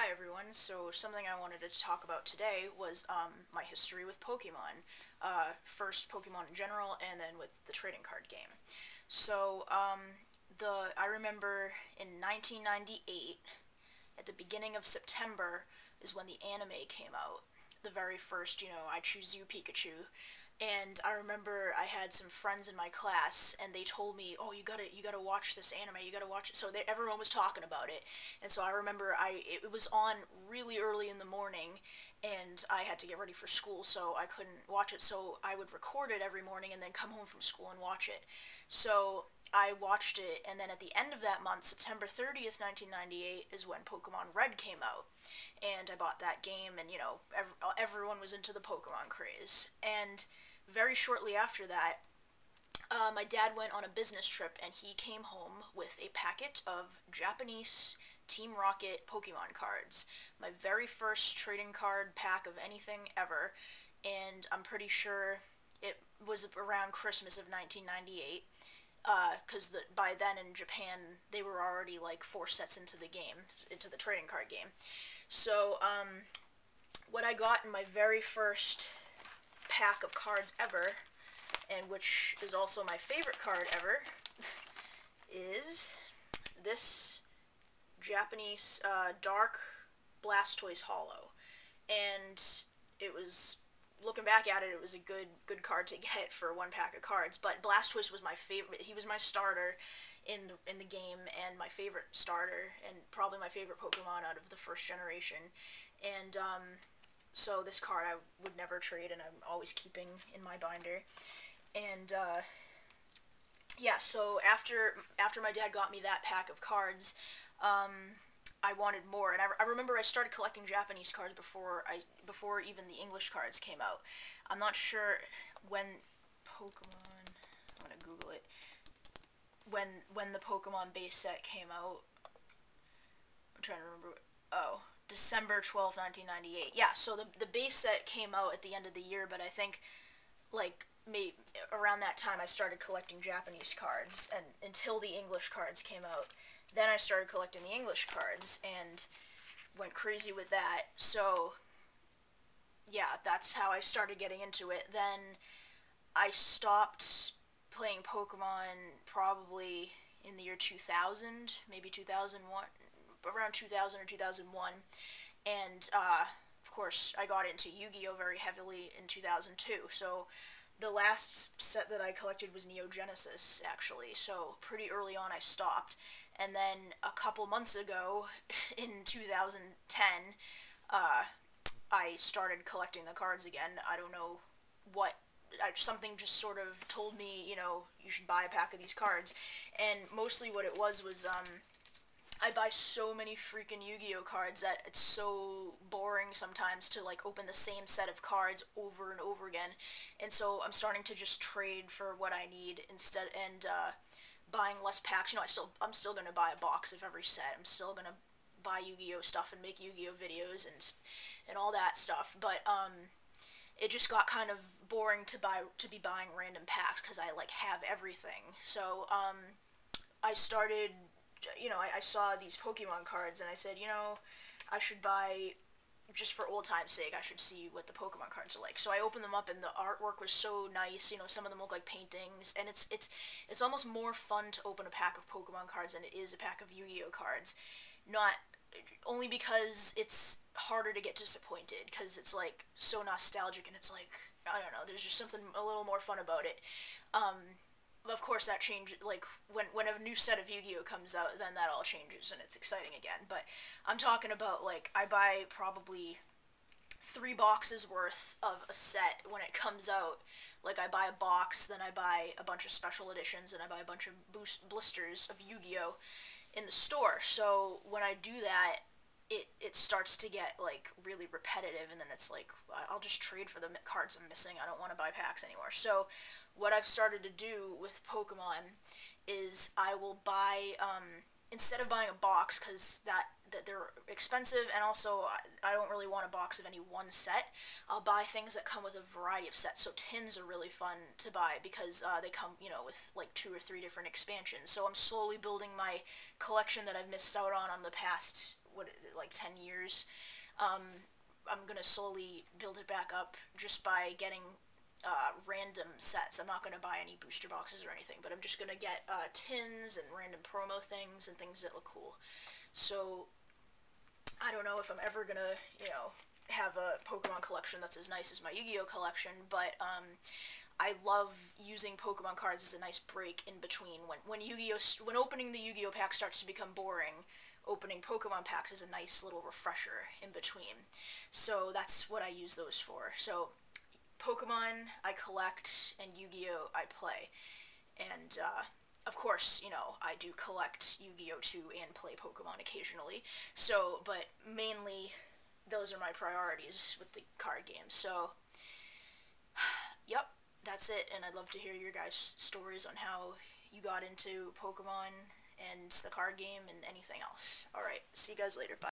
Hi everyone. So something I wanted to talk about today was my history with Pokemon. First Pokemon in general, and then with the trading card game. So I remember in 1998, at the beginning of September, is when the anime came out. The very first, I Choose You Pikachu, and I remember I had some friends in my class, and they told me, "Oh, you gotta watch this anime. You gotta watch it." So everyone was talking about it, and so I remember it was on really early in the morning, and I had to get ready for school, so I couldn't watch it. So I would record it every morning, and then come home from school and watch it. So I watched it, and then at the end of that month, September 30th, 1998, is when Pokemon Red came out, and I bought that game, and everyone was into the Pokemon craze, and very shortly after that, my dad went on a business trip and he came home with a packet of Japanese Team Rocket Pokemon cards. My very first trading card pack of anything ever, and I'm pretty sure it was around Christmas of 1998. Because by then in Japan, they were already like four sets into the game, into the trading card game. So, what I got in my very first pack of cards ever, and which is also my favorite card ever, is this Japanese Dark Blastoise Hollow. And it was, looking back at it, it was a good card to get for one pack of cards. But Blastoise was my favorite. He was my starter in the game, and my favorite starter, and probably my favorite Pokemon out of the first generation. And so this card I would never trade, and I'm always keeping in my binder. And yeah, so after my dad got me that pack of cards, I wanted more, and I remember I started collecting Japanese cards before even the English cards came out. I'm not sure when Pokemon. I'm gonna Google it. When the Pokemon base set came out. I'm trying to remember. Oh, December 12th, 1998. Yeah, so the base set came out at the end of the year, but I think like maybe around that time I started collecting Japanese cards, and until the English cards came out, then I started collecting the English cards and went crazy with that. So yeah, that's how I started getting into it. Then I stopped playing Pokemon probably in the year 2000, maybe 2001, around 2000 or 2001, and of course I got into Yu-Gi-Oh very heavily in 2002. So the last set that I collected was Neo Genesis, actually. So pretty early on I stopped, and then a couple months ago, in 2010, uh, I started collecting the cards again. I don't know what. Something just sort of told me, you should buy a pack of these cards, and mostly what it was I buy so many freaking Yu-Gi-Oh cards that it's so boring sometimes to like open the same set of cards over and over again, and so I'm starting to just trade for what I need instead, and buying less packs. I'm still gonna buy a box of every set. I'm still gonna buy Yu-Gi-Oh stuff and make Yu-Gi-Oh videos and all that stuff, but it just got kind of boring to be buying random packs because I like have everything. So I started, I saw these Pokemon cards, and I said, I should buy, just for old time's sake, I should see what the Pokemon cards are like. So I opened them up, and the artwork was so nice. Some of them look like paintings, and it's almost more fun to open a pack of Pokemon cards than it is a pack of Yu-Gi-Oh cards. Not only because it's harder to get disappointed, because it's like so nostalgic, and it's like, I don't know, there's just something a little more fun about it. Of course that changes, like when a new set of Yu-Gi-Oh comes out, then that all changes and it's exciting again. But I'm talking about, like, I buy probably 3 boxes worth of a set when it comes out. Like, I buy a box, then I buy a bunch of special editions, and I buy a bunch of blisters of Yu-Gi-Oh in the store. So when I do that, it starts to get like really repetitive, and then it's like, I'll just trade for the cards I'm missing. I don't want to buy packs anymore. So what I've started to do with Pokemon is I will buy, instead of buying a box, because that they're expensive, and also I don't really want a box of any one set. I'll buy things that come with a variety of sets. So tins are really fun to buy because they come, with like 2 or 3 different expansions. So I'm slowly building my collection that I've missed out on the past, like 10 years. I'm gonna slowly build it back up just by getting random sets. I'm not gonna buy any booster boxes or anything, but I'm just gonna get tins and random promo things and things that look cool. So I don't know if I'm ever gonna, have a Pokemon collection that's as nice as my Yu-Gi-Oh collection, but I love using Pokemon cards as a nice break in between when opening the Yu-Gi-Oh pack starts to become boring. Opening Pokemon packs is a nice little refresher in between. So that's what I use those for. So Pokemon I collect and Yu-Gi-Oh I play. And of course, I do collect Yu-Gi-Oh 2 and play Pokemon occasionally. So, but mainly those are my priorities with the card games. So, yep, that's it. And I'd love to hear your guys' stories on how you got into Pokemon and the card game and anything else. Alright, see you guys later. Bye.